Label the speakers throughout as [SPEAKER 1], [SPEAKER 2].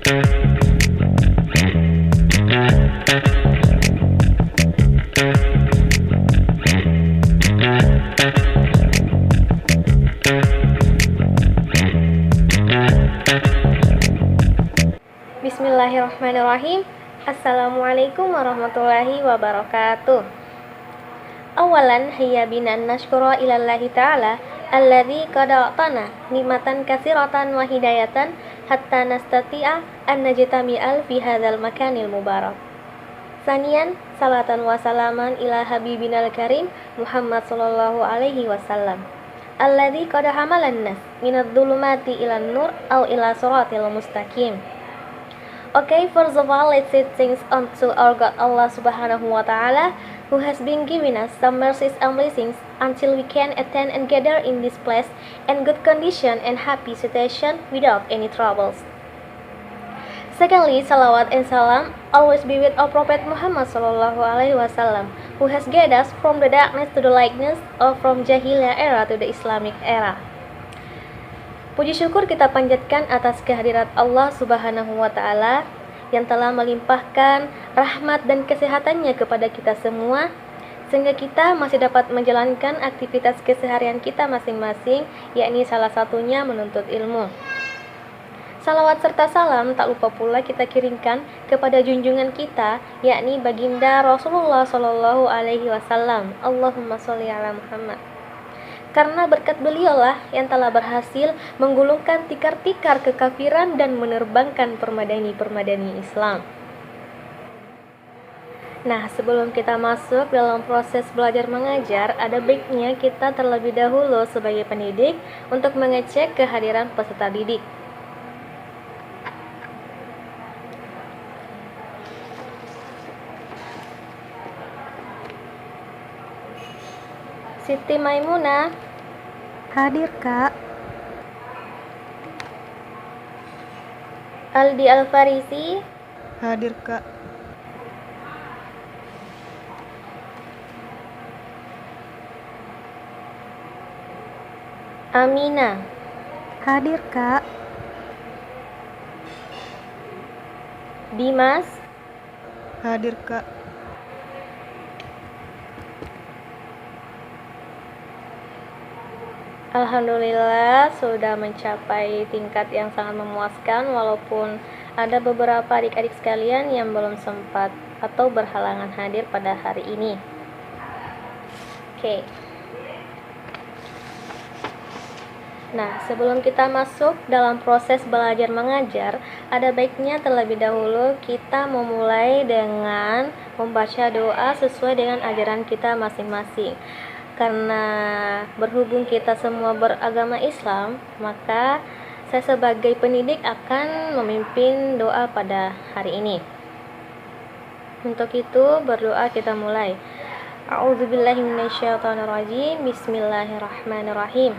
[SPEAKER 1] Bismillahirrahmanirrahim. Assalamualaikum warahmatullahi wabarakatuh. Awalan hayya bina nashkura ilallahi ta'ala alladzi qad a'tana nikmatan katsiratan wa hidayatan hatta nastati'a an najtami'al fi hadzal makanil mubarak. Saniyan salatan wa salaman ila habibinal karim Muhammad sallallahu alaihi wasallam alladzi qad hamalan nas minadh dhulumati ilan nur au ila siratil mustaqim. Okay, first of all, let's say thanks unto our God Allah Subhanahu wa Ta'ala, who has been giving us some mercies and blessings until we can attend and gather in this place in good condition and happy situation without any troubles. Secondly, salawat and salam always be with our Prophet Muhammad Sallallahu Alaihi Wasallam, who has guided us from the darkness to the lightness, or from Jahiliyah era to the Islamic era. Puji syukur kita panjatkan atas kehadirat Allah Subhanahu wa Ta'ala yang telah melimpahkan rahmat dan kesehatannya kepada kita semua, sehingga kita masih dapat menjalankan aktivitas keseharian kita masing-masing, yakni salah satunya menuntut ilmu. Salawat serta salam tak lupa pula kita kirimkan kepada junjungan kita, yakni baginda Rasulullah Shallallahu Alaihi Wasallam. Allahumma sholli ala Muhammad. Karena berkat beliaulah yang telah berhasil menggulungkan tikar-tikar kekafiran dan menerbangkan permadani-permadani Islam. Nah, sebelum kita masuk dalam proses belajar mengajar, ada baiknya kita terlebih dahulu sebagai pendidik untuk mengecek kehadiran peserta didik. Siti Maimunah
[SPEAKER 2] Hadir, Kak.
[SPEAKER 1] Aldi Alfarisi
[SPEAKER 2] Hadir, Kak.
[SPEAKER 1] Amina
[SPEAKER 2] Hadir, Kak.
[SPEAKER 1] Dimas
[SPEAKER 2] Hadir, Kak.
[SPEAKER 1] Alhamdulillah sudah mencapai tingkat yang sangat memuaskan, walaupun ada beberapa adik-adik sekalian yang belum sempat atau berhalangan hadir pada hari ini. Oke. Nah, sebelum kita masuk dalam proses belajar mengajar, ada baiknya terlebih dahulu kita memulai dengan membaca doa sesuai dengan ajaran kita masing-masing. Karena berhubung kita semua beragama Islam, maka saya sebagai pendidik akan memimpin doa pada hari ini. Untuk itu berdoa kita mulai. A'udzubillahi minasyaitonirrajim. Bismillahirrahmanirrahim.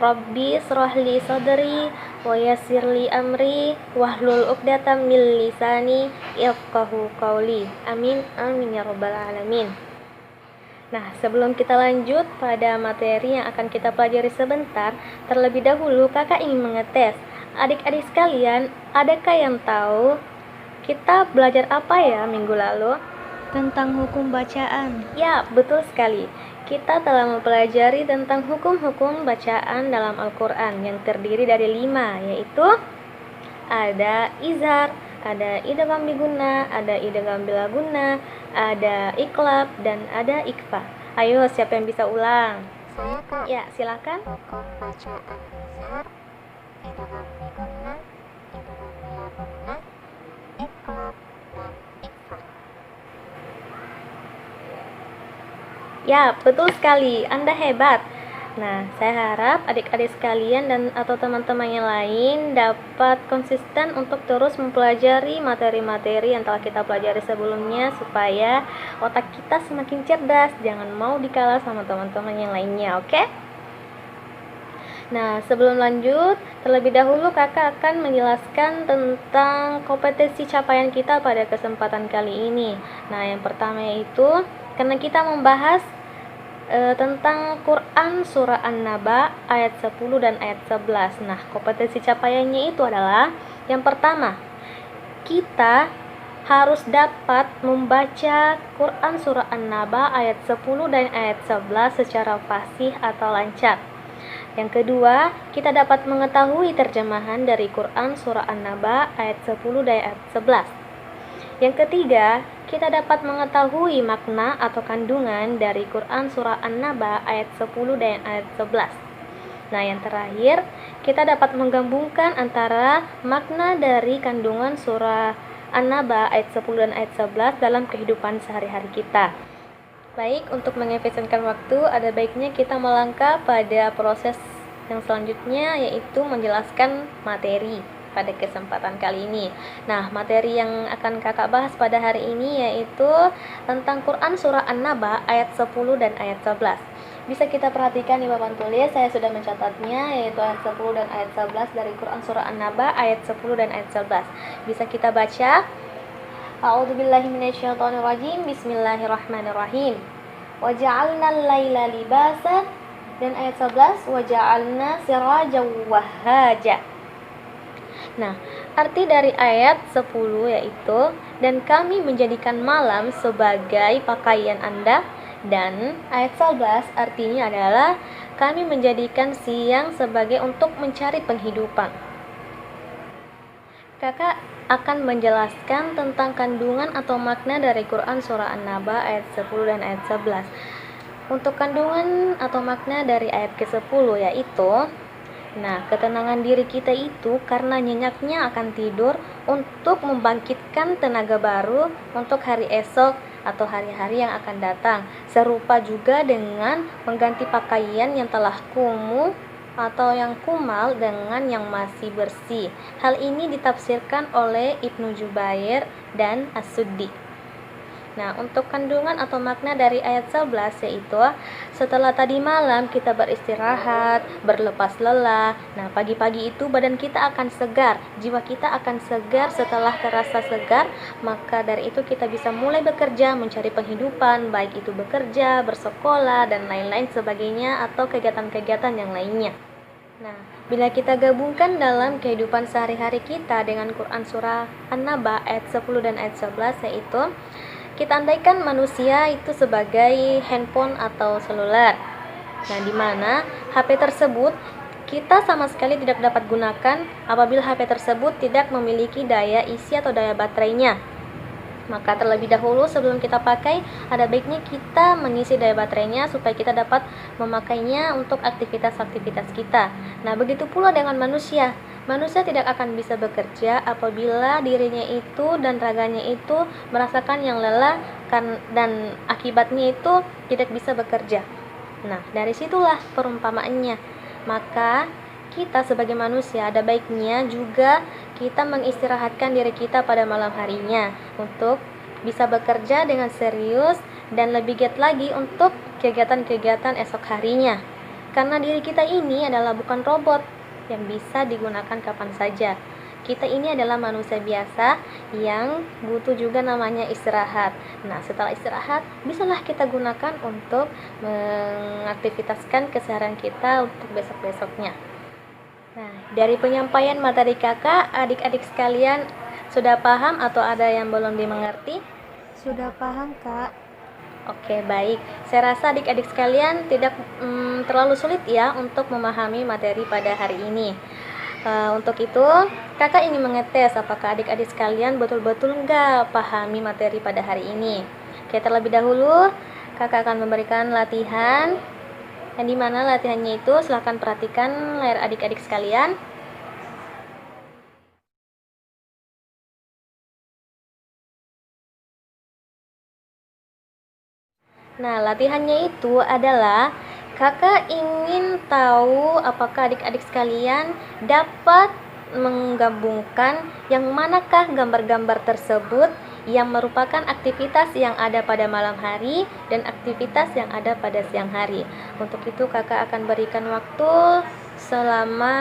[SPEAKER 1] Rabbi shrahli sadri wa yassirli amri wahlul 'uqdatam min lisani yafqahu qawli. Amin amin ya rabbal alamin. Nah, sebelum kita lanjut pada materi yang akan kita pelajari sebentar, terlebih dahulu kakak ingin mengetes. Adik-adik sekalian, adakah yang tahu kita belajar apa ya minggu lalu?
[SPEAKER 2] Tentang hukum bacaan.
[SPEAKER 1] Ya, betul sekali. Kita telah mempelajari tentang hukum-hukum bacaan dalam Al-Quran yang terdiri dari 5, yaitu ada izhar, ada idgham biguna, ada idgham bilaguna, ada iqlab, dan ada ikhfa. Ayo, siapa yang bisa ulang?
[SPEAKER 3] Saya, Kak.
[SPEAKER 1] Ya, silakan.
[SPEAKER 3] Hukum bacaan izhar, idgham biguna, idgham bilaguna, iqlab, dan ikhfa.
[SPEAKER 1] Ya, betul sekali. Anda hebat. Nah, saya harap adik-adik sekalian dan atau teman-teman yang lain dapat konsisten untuk terus mempelajari materi-materi yang telah kita pelajari sebelumnya supaya otak kita semakin cerdas, jangan mau dikalah sama teman-teman yang lainnya, oke? Nah, sebelum lanjut, terlebih dahulu kakak akan menjelaskan tentang kompetensi capaian kita pada kesempatan kali ini. Nah, yang pertama yaitu karena kita membahas tentang Quran Surah An-Naba ayat 10 dan ayat 11. Nah, kompetensi capaiannya itu adalah yang pertama, kita harus dapat membaca Quran surah An-Naba ayat 10 dan ayat 11 secara fasih atau lancar. Yang kedua, kita dapat mengetahui terjemahan dari Quran surah An-Naba ayat 10 dan ayat 11. Yang ketiga, kita dapat mengetahui makna atau kandungan dari Quran surah An-Naba ayat 10 dan ayat 11. Nah, yang terakhir, kita dapat menggabungkan antara makna dari kandungan surah An-Naba ayat 10 dan ayat 11 dalam kehidupan sehari-hari kita. Baik, untuk mengefisienkan waktu, ada baiknya kita melangkah pada proses yang selanjutnya, yaitu menjelaskan materi pada kesempatan kali ini. Nah, materi yang akan kakak bahas pada hari ini yaitu tentang Quran surah An-Naba ayat 10 dan ayat 11. Bisa kita perhatikan di papan tulis, saya sudah mencatatnya, yaitu ayat 10 dan ayat 11 dari Quran surah An-Naba ayat 10 dan ayat 11. Bisa kita baca. A'udzubillahi minasyaitonirrajim. Bismillahirrahmanirrahim. Wa ja'alnal laila libasa, dan ayat 11 wa ja'alna sirajan wahhaja. Nah, arti dari ayat 10 yaitu, dan kami menjadikan malam sebagai pakaian Anda, dan ayat 11 artinya adalah kami menjadikan siang sebagai untuk mencari penghidupan. Kakak akan menjelaskan tentang kandungan atau makna dari Quran surah An-Naba ayat 10 dan ayat 11. Untuk kandungan atau makna dari ayat ke-10 yaitu, nah, ketenangan diri kita itu karena nyenyaknya akan tidur untuk membangkitkan tenaga baru untuk hari esok atau hari-hari yang akan datang. Serupa juga dengan mengganti pakaian yang telah kumuh atau yang kumal dengan yang masih bersih. Hal ini ditafsirkan oleh Ibnu Jubair dan As-Suddi. Nah, untuk kandungan atau makna dari ayat 11 yaitu, setelah tadi malam kita beristirahat, berlepas lelah. Nah, pagi-pagi itu badan kita akan segar, jiwa kita akan segar. Setelah terasa segar, maka dari itu kita bisa mulai bekerja, mencari penghidupan, baik itu bekerja, bersekolah, dan lain-lain sebagainya, atau kegiatan-kegiatan yang lainnya. Nah, bila kita gabungkan dalam kehidupan sehari-hari kita dengan Quran surah An-Naba ayat 10 dan ayat 11 yaitu, kita andaikan manusia itu sebagai handphone atau seluler. Nah, di mana HP tersebut kita sama sekali tidak dapat gunakan apabila HP tersebut tidak memiliki daya isi atau daya baterainya. Maka terlebih dahulu sebelum kita pakai, ada baiknya kita mengisi daya baterainya supaya kita dapat memakainya untuk aktivitas-aktivitas kita. Nah, begitu pula dengan manusia. Manusia tidak akan bisa bekerja apabila dirinya itu dan raganya itu merasakan yang lelah dan akibatnya itu tidak bisa bekerja. Nah, dari situlah perumpamaannya. Maka kita sebagai manusia ada baiknya juga kita mengistirahatkan diri kita pada malam harinya untuk bisa bekerja dengan serius dan lebih giat lagi untuk kegiatan-kegiatan esok harinya. Karena diri kita ini adalah bukan robot yang bisa digunakan kapan saja. Kita ini adalah manusia biasa yang butuh juga namanya istirahat. Nah, setelah istirahat, bisalah kita gunakan untuk mengaktivitaskan keseharian kita untuk besok-besoknya. Nah, dari penyampaian materi kakak, adik-adik sekalian sudah paham atau ada yang belum dimengerti?
[SPEAKER 2] Sudah paham, Kak.
[SPEAKER 1] Oke, baik. Saya rasa adik-adik sekalian tidak terlalu sulit ya untuk memahami materi pada hari ini. Untuk itu, kakak ingin mengetes apakah adik-adik sekalian betul-betul nggak pahami materi pada hari ini. Oke, terlebih dahulu, kakak akan memberikan latihan. Yang dimana latihannya itu silahkan perhatikan layar adik-adik sekalian. Nah, latihannya itu adalah kakak ingin tahu apakah adik-adik sekalian dapat menggabungkan yang manakah gambar-gambar tersebut yang merupakan aktivitas yang ada pada malam hari dan aktivitas yang ada pada siang hari. Untuk itu kakak akan berikan waktu selama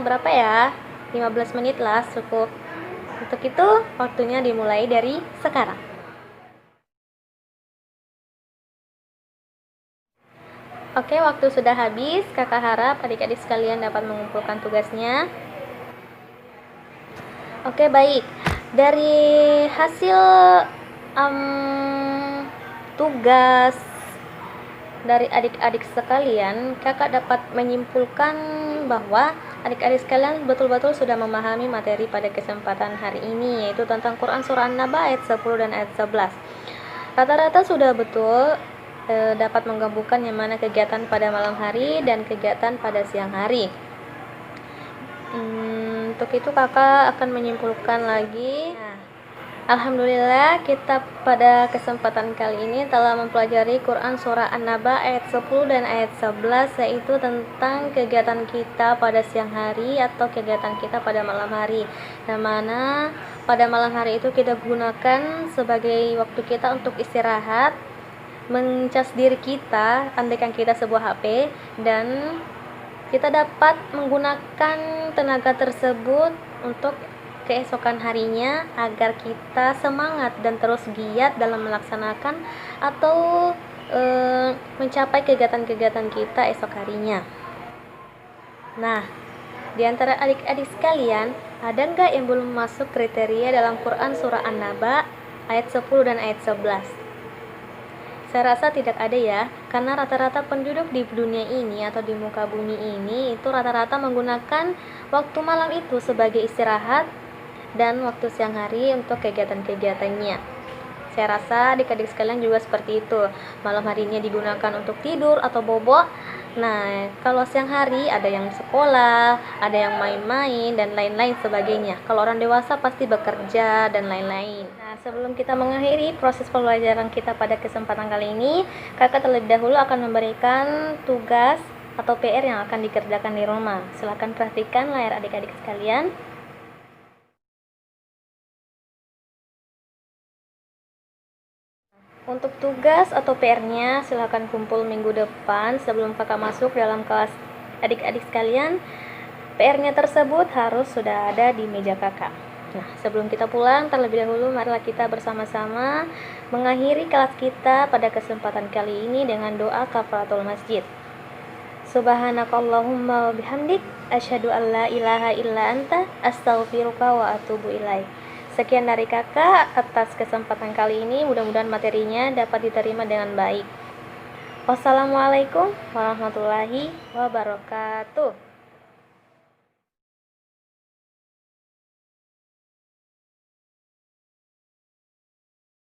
[SPEAKER 1] berapa ya? 15 menit lah cukup. Untuk itu waktunya dimulai dari sekarang. Oke, waktu sudah habis. Kakak harap adik-adik sekalian dapat mengumpulkan tugasnya. Oke, baik. Dari hasil tugas dari adik-adik sekalian, kakak dapat menyimpulkan bahwa adik-adik sekalian betul-betul sudah memahami materi pada kesempatan hari ini, yaitu tentang Quran Surah An-Naba ayat 10 dan ayat 11. Rata-rata sudah betul dapat menggabungkan yang mana kegiatan pada malam hari dan kegiatan pada siang hari. Untuk itu kakak akan menyimpulkan lagi. Alhamdulillah, kita pada kesempatan kali ini telah mempelajari Quran Surah An-Naba ayat 10 dan ayat 11, yaitu tentang kegiatan kita pada siang hari atau kegiatan kita pada malam hari, yang mana pada malam hari itu kita gunakan sebagai waktu kita untuk istirahat, mencas diri kita, andaikan kita sebuah HP, dan kita dapat menggunakan tenaga tersebut untuk keesokan harinya agar kita semangat dan terus giat dalam melaksanakan atau mencapai kegiatan-kegiatan kita esok harinya. Nah, di antara adik-adik sekalian, ada nggak yang belum masuk kriteria dalam Quran Surah An-Naba ayat 10 dan ayat 11? Saya rasa tidak ada ya, karena rata-rata penduduk di dunia ini atau di muka bumi ini itu rata-rata menggunakan waktu malam itu sebagai istirahat dan waktu siang hari untuk kegiatan-kegiatannya. Saya rasa adik-adik sekalian juga seperti itu. Malam harinya digunakan untuk tidur atau bobo. Nah, kalau siang hari ada yang sekolah, ada yang main-main dan lain-lain sebagainya. Kalau orang dewasa pasti bekerja dan lain-lain. Nah, sebelum kita mengakhiri proses pembelajaran kita pada kesempatan kali ini, kakak terlebih dahulu akan memberikan tugas atau PR yang akan dikerjakan di rumah. Silakan perhatikan layar adik-adik sekalian. Untuk tugas atau PR-nya silakan kumpul minggu depan sebelum kakak masuk dalam kelas adik-adik sekalian. PR-nya tersebut harus sudah ada di meja kakak. Nah, sebelum kita pulang terlebih dahulu marilah kita bersama-sama mengakhiri kelas kita pada kesempatan kali ini dengan doa kafaratul masjid. Subhanakallahumma wa bihamdik asyhadu an la ilaha illa anta astaghfiruka wa atubu ilaik. Sekian dari kakak atas kesempatan kali ini, mudah-mudahan materinya dapat diterima dengan baik. Wassalamualaikum warahmatullahi wabarakatuh.